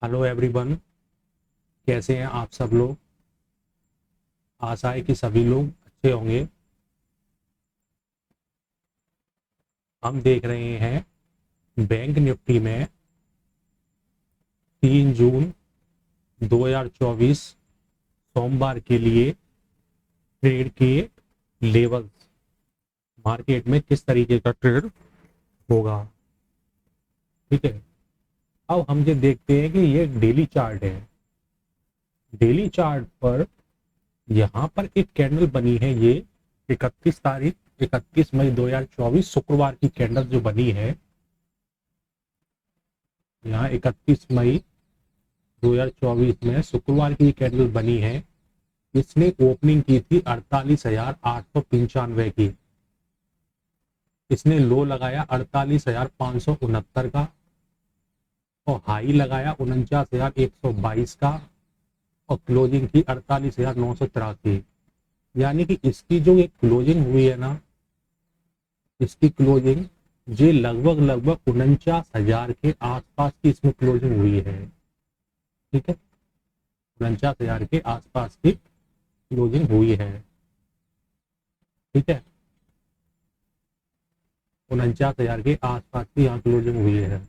Hello everyone, कैसे हैं आप सब लोग। आशा है कि सभी लोग अच्छे होंगे। हम देख रहे हैं बैंक निफ्टी में 3 जून 2024 सोमवार के लिए ट्रेड के लेवल्स, मार्केट में किस तरीके का ट्रेड होगा। ठीक है, अब हम ये देखते हैं कि ये डेली चार्ट है। डेली चार्ट पर यहाँ पर एक कैंडल बनी है। ये 31 मई 2024 शुक्रवार की कैंडल जो बनी है, यहाँ 31 मई 2024 में शुक्रवार की कैंडल बनी है। इसने ओपनिंग की थी 48,895 की। इसने लो लगाया 48,569 का और हाई लगाया 49,122 का और क्लोजिंग थी 48,983। यानी कि इसकी जो एक क्लोजिंग हुई है ना, इसकी क्लोजिंग ये लगभग लगभग 49,000 के आसपास की इसमें क्लोजिंग हुई है। ठीक है, 49,000 के आसपास की क्लोजिंग हुई है। ठीक है, 49,000 के आसपास की यहाँ क्लोजिंग हुई है।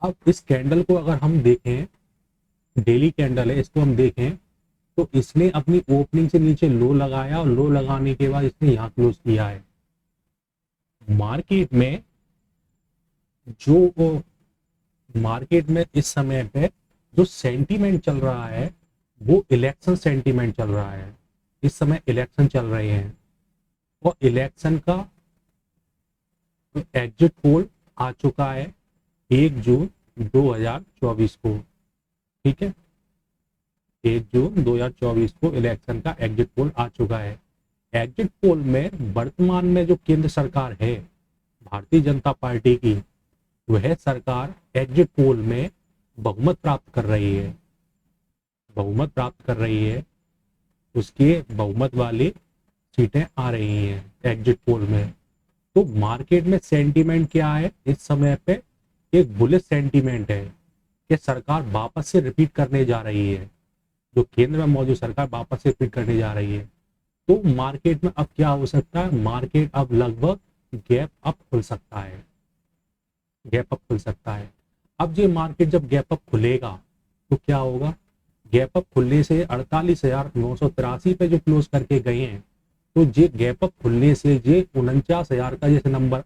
अब इस कैंडल को अगर हम देखें, डेली कैंडल है, इसको हम देखें तो इसने अपनी ओपनिंग से नीचे लो लगाया और लो लगाने के बाद इसने यहाँ क्लोज किया है। मार्केट में जो मार्केट में इस समय पे जो सेंटीमेंट चल रहा है वो इलेक्शन सेंटीमेंट चल रहा है। इस समय इलेक्शन चल रहे हैं और इलेक्शन का एग्जिट पोल आ चुका है 1 जून 2024 को। ठीक है, 1 जून 2024 को इलेक्शन का एग्जिट पोल आ चुका है। एग्जिट पोल में वर्तमान में जो केंद्र सरकार है भारतीय जनता पार्टी की, वह सरकार एग्जिट पोल में बहुमत प्राप्त कर रही है। बहुमत प्राप्त कर रही है, उसके बहुमत वाली सीटें आ रही हैं एग्जिट पोल में। तो मार्केट में सेंटीमेंट क्या है इस समय पे? एक बुलिश सेंटीमेंट है कि सरकार वापस से रिपीट करने जा रही है। जो केंद्र में मौजूद सरकार वापस से रिपीट करने जा रही है। तो मार्केट में अब क्या हो सकता है? मार्केट अब लगभग गैप अप खुल सकता है। गैप अप खुल सकता है। अब ये मार्केट जब गैप अप खुलेगा तो क्या होगा? गैप अप खुलने से 48,983 पे जो क्लोज करके गए हैं, तो ये गैप अप खुलने से ये 49,000 का जैसे नंबर,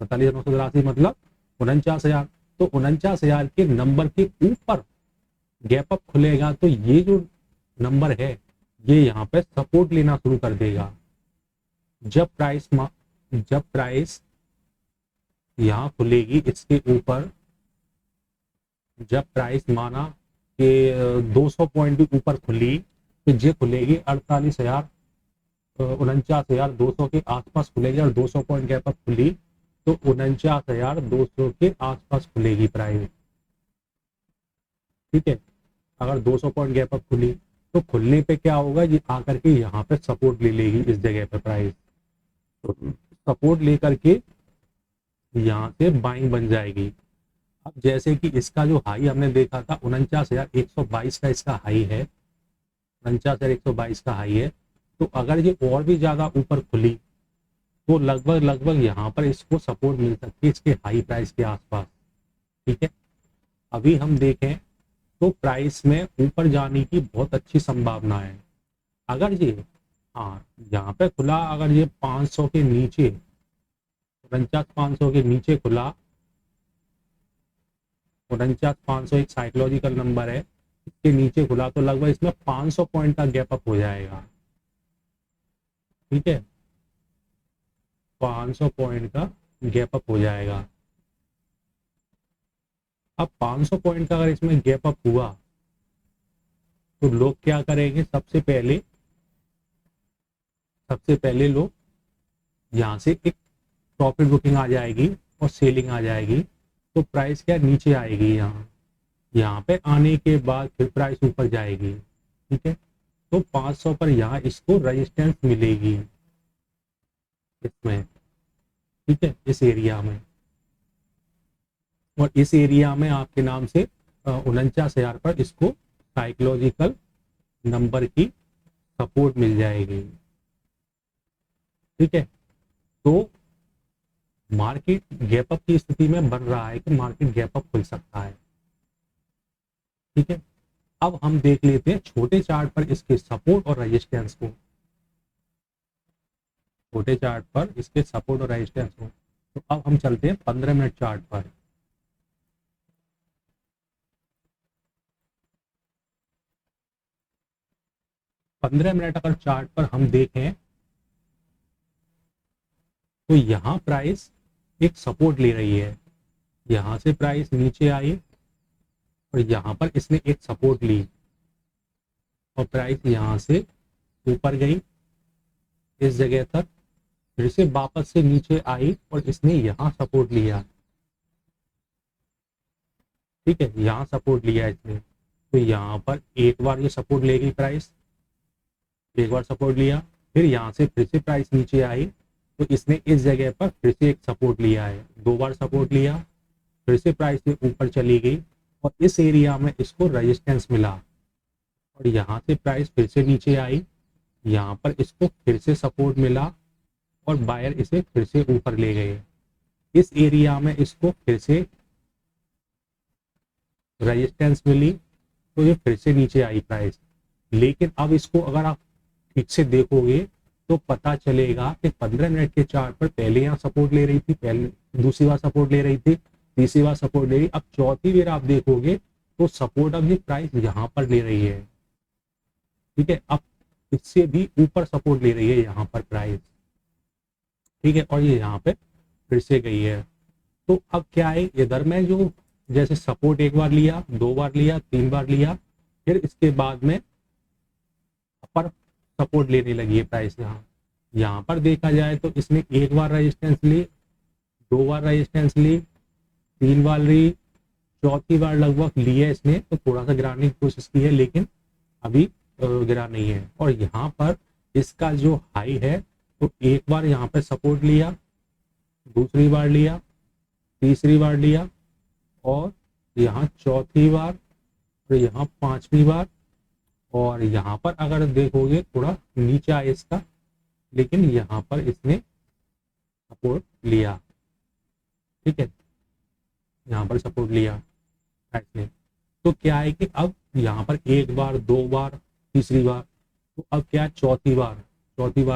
48,983 मतलब 49,000, तो 49,000 के नंबर के ऊपर गैप अप खुलेगा तो ये जो नंबर है ये यहाँ पे सपोर्ट लेना शुरू कर देगा। जब प्राइस यहाँ खुलेगी इसके ऊपर, जब प्राइस माना कि 200 पॉइंट भी ऊपर खुली तो ये खुलेगी 48,000, 49,200 के आसपास खुलेगी। और 200 पॉइंट गैप अप खुली तो 49,200 के आसपास खुलेगी प्राइस। ठीक है, अगर 200 पॉइंट गैप अप खुली तो खुलने पे क्या होगा? ये आकर के यहाँ पे सपोर्ट ले लेगी इस जगह पे प्राइस। तो सपोर्ट लेकर के यहाँ से बाइंग बन जाएगी। अब जैसे कि इसका जो हाई हमने देखा था 49,122 का इसका हाई है, 49,122 का हाई है। तो अगर ये और भी ज्यादा ऊपर खुली तो लगभग लगभग यहाँ पर इसको सपोर्ट मिल सकती है इसके हाई प्राइस के आसपास। ठीक है, अभी हम देखें तो प्राइस में ऊपर जाने की बहुत अच्छी संभावना है। अगर ये, हाँ, यहाँ पे खुला, अगर ये 500 के नीचे, 49,500 के नीचे खुला, 49,500 एक साइकोलॉजिकल नंबर है, इसके नीचे खुला तो लगभग इसमें 500 पॉइंट का गैप अप हो जाएगा। ठीक है, 500 पॉइंट का गैप अप हो जाएगा। अब 500 पॉइंट का अगर इसमें गैप अप हुआ तो लोग क्या करेंगे? सबसे पहले लोग यहाँ से एक प्रॉफिट बुकिंग आ जाएगी और सेलिंग आ जाएगी। तो प्राइस क्या नीचे आएगी, यहाँ पे आने के बाद फिर प्राइस ऊपर जाएगी। ठीक है, तो 500 पर यहाँ इसको रेजिस्टेंस मिलेगी इसमें। ठीक है, इस एरिया में, और इस एरिया में आपके नाम से 49,000 पर इसको साइकोलॉजिकल नंबर की सपोर्ट मिल जाएगी। ठीक है, तो मार्केट गैप अप की स्थिति में बन रहा है कि मार्केट गैप अप खुल सकता है। ठीक है, अब हम देख लेते हैं छोटे चार्ट पर इसके सपोर्ट और रेजिस्टेंस को। छोटे चार्ट पर इसके सपोर्ट और रेजिस्टेंस को, तो अब हम चलते हैं 15 मिनट चार्ट पर। पंद्रह मिनट अगर चार्ट पर हम देखें तो यहाँ प्राइस एक सपोर्ट ले रही है, यहाँ से प्राइस नीचे आई और यहाँ पर इसने एक सपोर्ट ली और प्राइस यहाँ से ऊपर गई इस जगह तक, फिर से वापस से नीचे आई और इसने यहाँ सपोर्ट लिया। ठीक है, यहाँ सपोर्ट लिया इसने, तो यहाँ पर एक बार ये सपोर्ट लेगी प्राइस, एक बार सपोर्ट लिया, फिर यहाँ से फिर से प्राइस नीचे आई तो इसने इस जगह पर फिर से एक सपोर्ट लिया है, दो बार सपोर्ट लिया, फिर से प्राइस से ऊपर चली गई और इस एरिया में इसको रेजिस्टेंस मिला और यहाँ से प्राइस फिर से नीचे आई, यहाँ पर इसको फिर से सपोर्ट मिला और बायर इसे फिर से ऊपर ले गए। इस एरिया में इसको फिर से रेजिस्टेंस मिली तो ये फिर से नीचे आई प्राइस। लेकिन अब इसको अगर आप ठीक से देखोगे तो पता चलेगा कि 15 मिनट के चार्ट पर पहले यहाँ सपोर्ट ले रही थी, पहले दूसरी बार सपोर्ट ले रही थी, तीसरी बार सपोर्ट ले रही, अब चौथी बार आप देखोगे तो सपोर्ट अब ये प्राइस यहाँ पर ले रही है। ठीक है, अब इससे भी ऊपर सपोर्ट ले रही है यहाँ पर प्राइस। ठीक है, और ये यहाँ पे फिर से गई है। तो अब क्या है, इधर में जो जैसे सपोर्ट एक बार लिया, दो बार लिया, तीन बार लिया, फिर इसके बाद में अपर सपोर्ट लेने लगी है प्राइस। यहाँ पर देखा जाए तो इसने एक बार रेजिस्टेंस ली, दो बार रेजिस्टेंस ली, तीन बार ली, चौथी बार लगभग ली है इसने, तो थोड़ा सा गिराने की कोशिश की है लेकिन अभी गिरा नहीं है। और यहाँ पर इसका जो हाई है तो एक बार यहाँ पे सपोर्ट लिया, दूसरी बार लिया, तीसरी बार लिया और यहाँ चौथी बार और यहाँ पांचवी बार, और यहाँ पर अगर देखोगे थोड़ा नीचे आया इसका, लेकिन यहाँ पर इसने सपोर्ट लिया। ठीक है, यहाँ पर सपोर्ट लिया इसने। तो क्या है कि अब यहाँ पर एक बार, दो बार, तीसरी बार, तो अब क्या है चौथी बार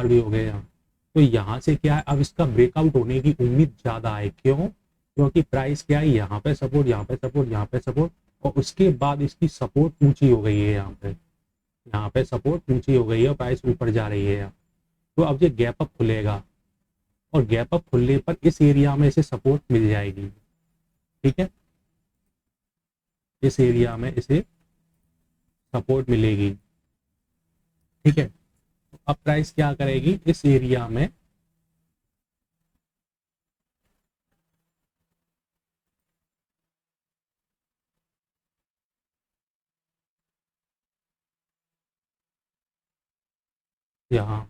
भी हो गया यहाँ। तो यहाँ से क्या है, अब इसका ब्रेकआउट होने की उम्मीद ज्यादा है। क्यों? क्योंकि प्राइस क्या है, यहाँ पे सपोर्ट, यहाँ पे सपोर्ट, यहाँ पे सपोर्ट, और उसके बाद इसकी सपोर्ट ऊंची हो गई है, यहाँ पे सपोर्ट ऊंची हो गई है और प्राइस ऊपर जा रही है यहाँ। तो अब ये गैप अप खुलेगा और गैप अप खुलने पर इस एरिया में इसे सपोर्ट मिल जाएगी। ठीक है, इस एरिया में इसे सपोर्ट मिलेगी। ठीक है, तो अब प्राइस क्या करेगी, इस एरिया में यहाँ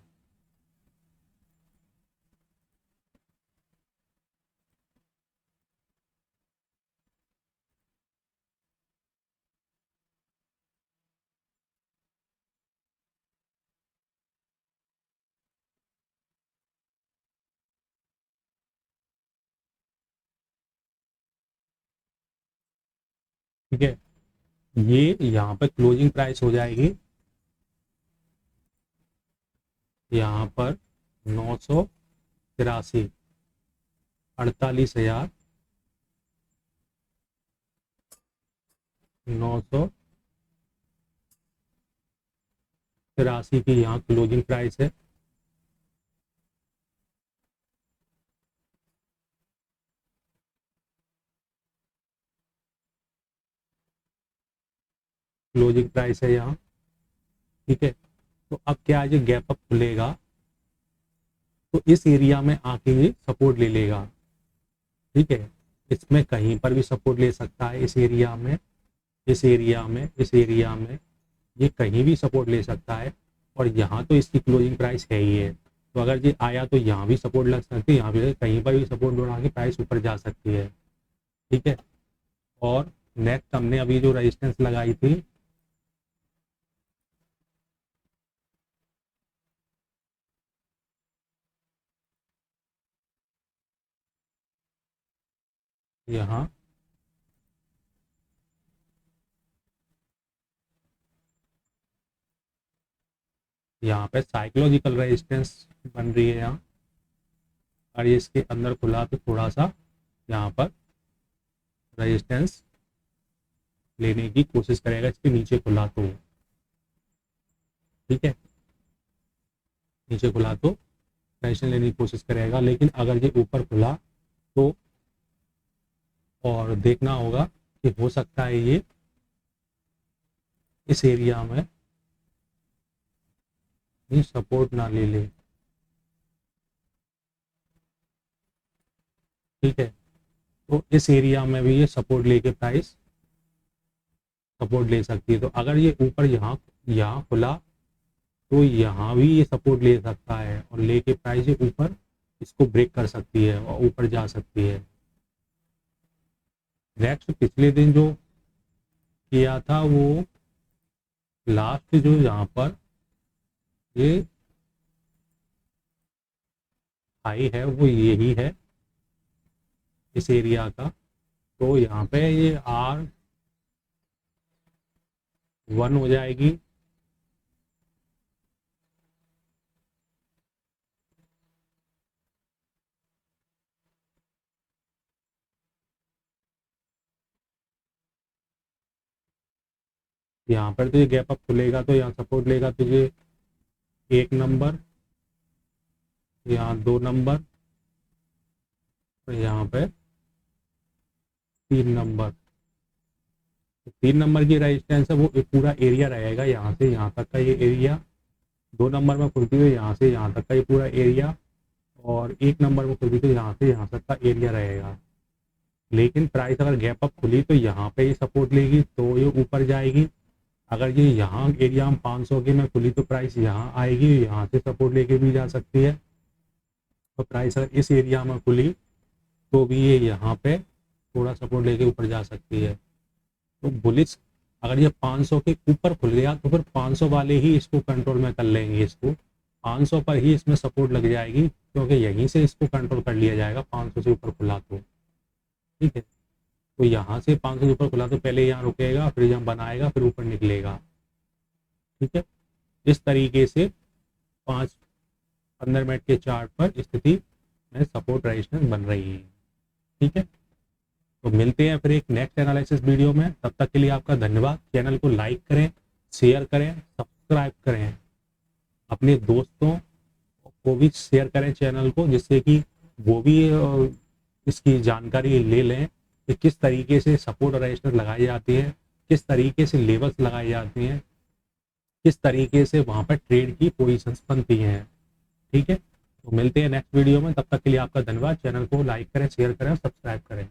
ठीक है, ये यहाँ पे क्लोजिंग प्राइस हो जाएगी यहाँ पर 983, 48,983 की यहाँ क्लोजिंग प्राइस है। क्लोजिंग प्राइस है यहाँ। ठीक है, तो अब क्या है, गैप अप खुलेगा तो इस एरिया में आके ये सपोर्ट ले लेगा। ठीक है, इसमें कहीं पर भी सपोर्ट ले सकता है, इस एरिया में, इस एरिया में, इस एरिया में, ये कहीं भी सपोर्ट ले सकता है। और यहाँ तो इसकी क्लोजिंग प्राइस है ही है, तो अगर ये आया तो यहाँ भी सपोर्ट लग सकती है, यहाँ भी कहीं पर भी सपोर्ट बना के प्राइस ऊपर जा सकती है। ठीक है, और नेक्स्ट हमने अभी जो रेजिस्टेंस लगाई थी यहाँ पे साइकोलॉजिकल रेजिस्टेंस बन रही है यहाँ, और ये इसके अंदर खुला तो थोड़ा सा यहाँ पर रेजिस्टेंस लेने की कोशिश करेगा, इसके नीचे खुला तो ठीक है, नीचे खुला तो रेजिस्टेंस लेने की कोशिश करेगा। लेकिन अगर ये ऊपर खुला तो और देखना होगा कि हो सकता है ये इस एरिया में ये सपोर्ट ना ले ले, ठीक है। तो इस एरिया में भी ये सपोर्ट लेके प्राइस सपोर्ट ले सकती है। तो अगर ये ऊपर यहाँ खुला तो यहाँ भी ये सपोर्ट ले सकता है और लेके प्राइस ये ऊपर इसको ब्रेक कर सकती है और ऊपर जा सकती है। नेक्स्ट पिछले दिन जो किया था वो लास्ट जो यहाँ पर ये हाई है वो यही है इस एरिया का। तो यहाँ पे ये R1 हो जाएगी, यहाँ पर तो ये गैप अप खुलेगा तो यहाँ सपोर्ट लेगा तो ये 1 नंबर, यहाँ 2 नंबर और यहाँ पे 3 नंबर। तो 3 नंबर की रेजिस्टेंस है वो एक पूरा एरिया रहेगा, यहाँ से यहाँ तक का ये एरिया। 2 नंबर में खुलती हुई यहाँ से यहाँ तक का ये पूरा एरिया, और 1 नंबर में खुलती हुई यहाँ से यहाँ तक का एरिया रहेगा। लेकिन प्राइस अगर गैप अप खुली तो यहाँ पे ये सपोर्ट लेगी तो ये ऊपर जाएगी। अगर ये यहाँ एरिया में 500 के में खुली तो प्राइस यहाँ आएगी, यहाँ से सपोर्ट लेके भी जा सकती है। और प्राइस अगर इस एरिया में खुली तो भी ये यहाँ पे थोड़ा सपोर्ट लेके ऊपर जा सकती है। तो बुलिश अगर ये 500 के ऊपर खुल गया तो फिर 500 वाले ही इसको कंट्रोल में कर लेंगे, इसको 500 पर ही इसमें सपोर्ट लग जाएगी, क्योंकि यहीं से इसको कंट्रोल कर लिया जाएगा 500 से ऊपर खुला तो, ठीक है। तो यहाँ से 500 से ऊपर खुला तो पहले यहाँ रुकेगा, फिर यहाँ बनाएगा, फिर ऊपर निकलेगा, ठीक है। इस तरीके से 5-15 मिनट के चार्ट पर स्थिति में सपोर्ट रेजिस्टेंस बन रही है, ठीक है। तो मिलते हैं फिर एक नेक्स्ट एनालिसिस वीडियो में, तब तक के लिए आपका धन्यवाद। चैनल को लाइक करें, शेयर करें, सब्सक्राइब करें, अपने दोस्तों को भी शेयर करें चैनल को, जिससे कि वो भी इसकी जानकारी ले लें कि किस तरीके से सपोर्ट और रेजिस्टेंस लगाई जाती है, किस तरीके से लेवल्स लगाई जाती हैं, किस तरीके से वहाँ पर ट्रेड की पोजीशंस बनती हैं, ठीक है। तो मिलते हैं नेक्स्ट वीडियो में, तब तक के लिए आपका धन्यवाद। चैनल को लाइक करें, शेयर करें, सब्सक्राइब करें।